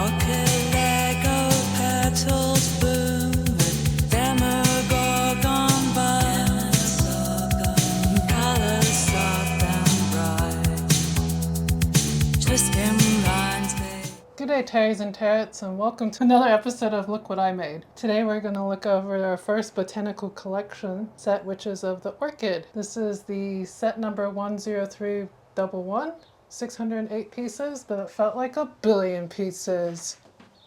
Orchid Lego petals bloom with demogorgon buds, colors soft and bright, twisting lines they... Good day, Taeries and Taerettes, and welcome to another episode of Look What I Made. Today we're going to look over our first botanical collection set, which is of the Orchid. This is the set number 10311, 608 pieces, but it felt like a billion pieces.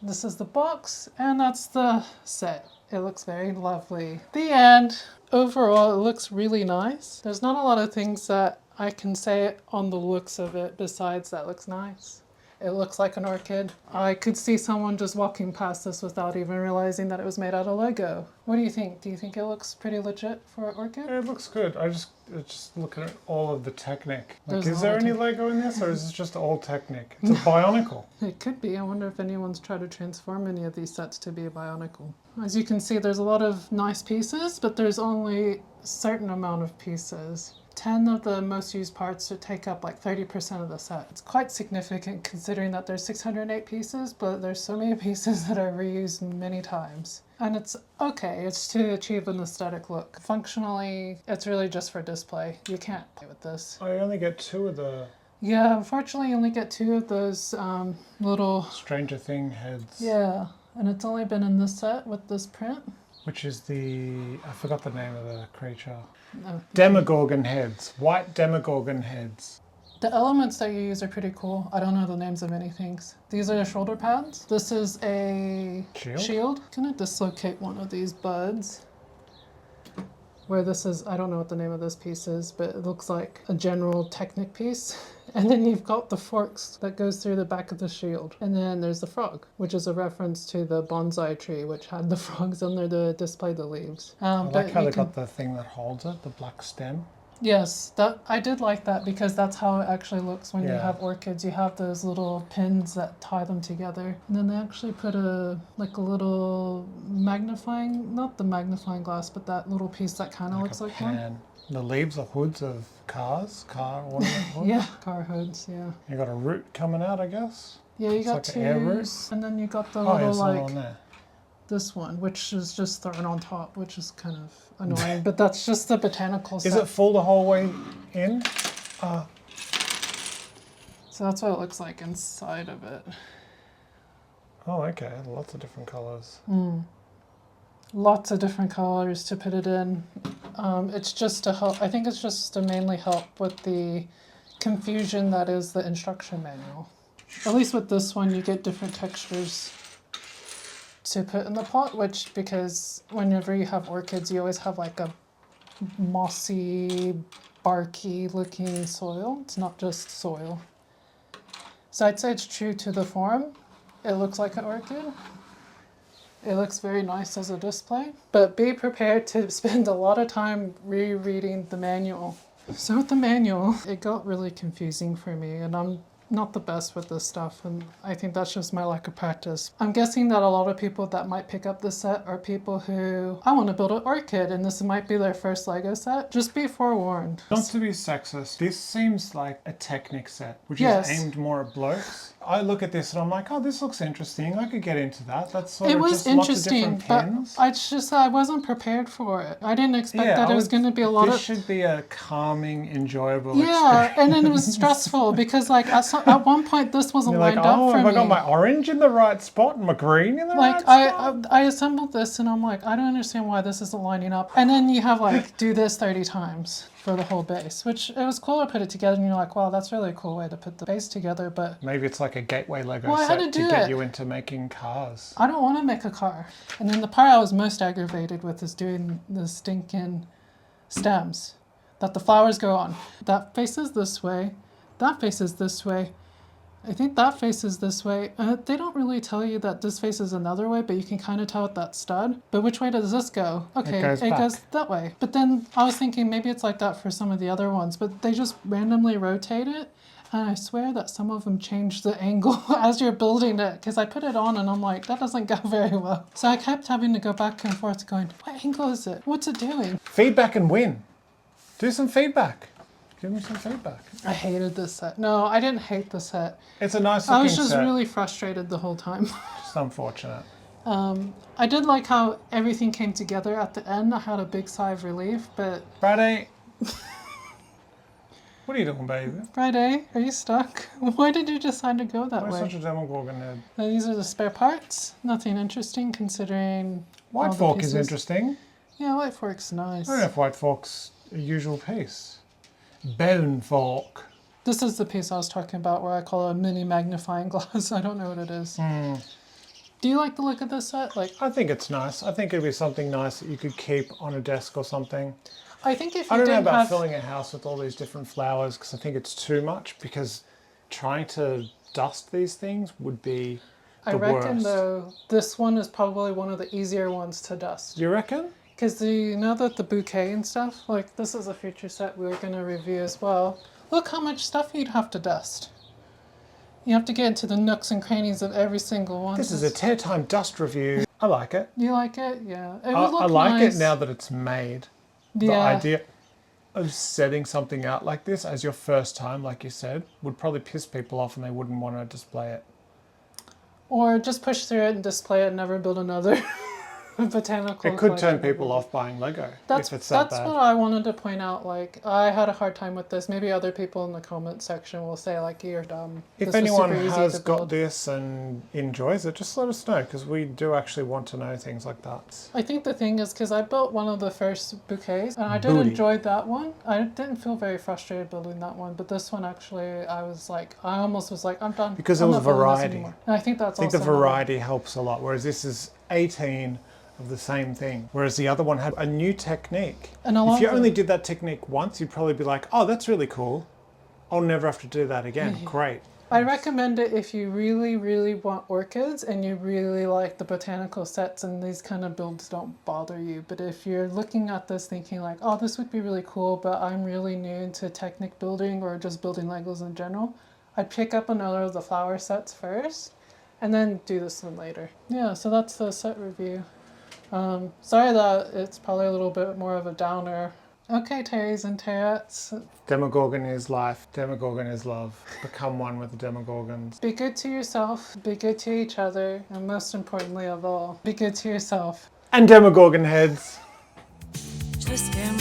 This is the box, and that's the set. It looks very lovely. The end. Overall, it looks really nice. There's not a lot of things that I can say on the looks of it besides that looks nice. It looks like an orchid. I could see someone just walking past this without even realizing that it was made out of Lego. What do you think? Do you think it looks pretty legit for an orchid? Yeah, it looks good. I just looking at all of the technique. Like, There's is a there lot of any Lego in this, or is this just all technique? It's a Bionicle. It could be. I wonder if anyone's tried to transform any of these sets to be a Bionicle. As you can see, there's a lot of nice pieces, but there's only a certain amount of pieces. 10 of the most used parts would take up like 30% of the set. It's quite significant considering that there's 608 pieces, but there's so many pieces that are reused many times. And it's okay, it's to achieve an aesthetic look. Functionally, it's really just for display. You can't play with this. I only get two of the Yeah, unfortunately you only get two of those little... Stranger Thing heads. Yeah, and it's only been in this set with this print. Which is I forgot the name of the creature. No. Demogorgon heads. White Demogorgon heads. The elements that you use are pretty cool. I don't know the names of many things. These are the shoulder pads. This is a shield. I'm gonna dislocate one of these buds. Where this is, I don't know what the name of this piece is, but it looks like a general Technic piece. And then you've got the forks that goes through the back of the shield. And then there's the frog, which is a reference to the bonsai tree, which had the frogs on there to display the leaves. I like how they got the thing that holds it, the black stem. Yes, I did like that because that's how it actually looks when you have orchids. You have those little pins that tie them together. And then they actually put a little magnifying, not the magnifying glass, but that little piece that kind of looks like one. The leaves are hoods of car ornament hoods. Yeah, car hoods, yeah. You got a root coming out, I guess. Yeah, you got like an air root. and then you got the Oh, little yeah, on there. this one, which is just thrown on top, which is kind of annoying, but that's just the botanical set. Is it full the whole way in? So that's what it looks like inside of it. Oh, okay. Lots of different colors. Lots of different colors to put it in. It's just to help, I think it's just to mainly help with the confusion that is the instruction manual. At least with this one, you get different textures to put in the pot, because whenever you have orchids, you always have like a mossy, barky looking soil. It's not just soil. So I'd say it's true to the form. It looks like an orchid. It looks very nice as a display, but be prepared to spend a lot of time rereading the manual. So with the manual, it got really confusing for me, and I'm not the best with this stuff, and I think that's just my lack of practice. I'm guessing that a lot of people that might pick up this set are people who, I want to build an orchid, and this might be their first Lego set. Just be forewarned. Not to be sexist, this seems like a Technic set, which is aimed more at blokes. I look at this and I'm like, oh, this looks interesting. I could get into that. That's sort of just lots of different pins. But I wasn't prepared for it. I didn't expect that it was going to be a lot of... This should be a calming, enjoyable experience. And then it was stressful because like at one point this wasn't lined up for me. Have I got my orange in the right spot and my green in the right spot? I assembled this and I'm like, I don't understand why this isn't lining up. And then you have like, do this 30 times for the whole base, which it was cool to put it together and you're like, wow, that's really a cool way to put the base together, but... Maybe it's like a gateway Lego set to get you into making cars. I don't want to make a car. And then the part I was most aggravated with is doing the stinking stems that the flowers go on. That faces this way, that faces this way. I think that faces this way. They don't really tell you that this faces another way, but you can kind of tell with that stud. But which way does this go? Okay, it goes that way. But then I was thinking maybe it's like that for some of the other ones, but they just randomly rotate it. And I swear that some of them change the angle as you're building it, because I put it on and I'm like, that doesn't go very well. So I kept having to go back and forth going, what angle is it? What's it doing? Feedback and win. Do some feedback. Give me some feedback. I hated this set. No, I didn't hate the set. It's a nice looking I was just set. really frustrated the whole time. Just unfortunate. I did like how everything came together at the end. I had a big sigh of relief, but... Friday. What are you doing, baby? Friday, are you stuck? Why did you decide to go that Why way? such a Demogorgon head? These are the spare parts. Nothing interesting considering... White fork is interesting. Yeah, white fork's nice. I don't know if white fork's a usual piece. Bone fork. This is the piece I was talking about where I call it a mini magnifying glass. I don't know what it is. Do you like the look of this set? Like, I think it's nice. I think it'd be something nice that you could keep on a desk or something. I think if you I don't know didn't about have... filling a house with all these different flowers because I think it's too much because trying to dust these things would be the I reckon worst. though, this one is probably one of the easier ones to dust. You reckon? Because you know that the bouquet and stuff, like this is a future set we're going to review as well. Look how much stuff you'd have to dust. You have to get into the nooks and crannies of every single one. This is a TaerTime dust review. I like it. You like it? Yeah. It would I look like nice. it now that it's made. The Yeah. idea of setting something out like this as your first time, like you said, would probably piss people off and they wouldn't want to display it. Or just push through it and display it and never build another botanical. It could turn collection. people off buying Lego That's if it's that that's bad. what I wanted to point out. Like, I had a hard time with this. Maybe other people in the comment section will say like, "You're dumb." If This was anyone super easy has to got build. this and enjoys it, just let us know because we do actually want to know things like that. I think the thing is because I built one of the first bouquets and I did Booty. enjoy that one. I didn't feel very frustrated building that one, but this one actually, I almost was like, I'm done. Because I'm there was not building this variety. anymore. And I think that's I think the also another- variety helps a lot, whereas this is 18 of the same thing, whereas the other one had a new technique. And a lot If you of only them- did that technique once, you'd probably be like, oh, that's really cool. I'll never have to do that again. Great. I recommend it if you really, really want orchids and you really like the botanical sets and these kind of builds don't bother you. But if you're looking at this thinking like, oh, this would be really cool, but I'm really new into technic building or just building Legos in general, I'd pick up another of the flower sets first and then do this one later. Yeah, so that's the set review. Sorry that it's probably a little bit more of a downer. Okay, Taeries and Taerettes. Demogorgon is life. Demogorgon is love. Become one with the Demogorgons. Be good to yourself, be good to each other, and most importantly of all, be good to yourself. And Demogorgon heads. Twist him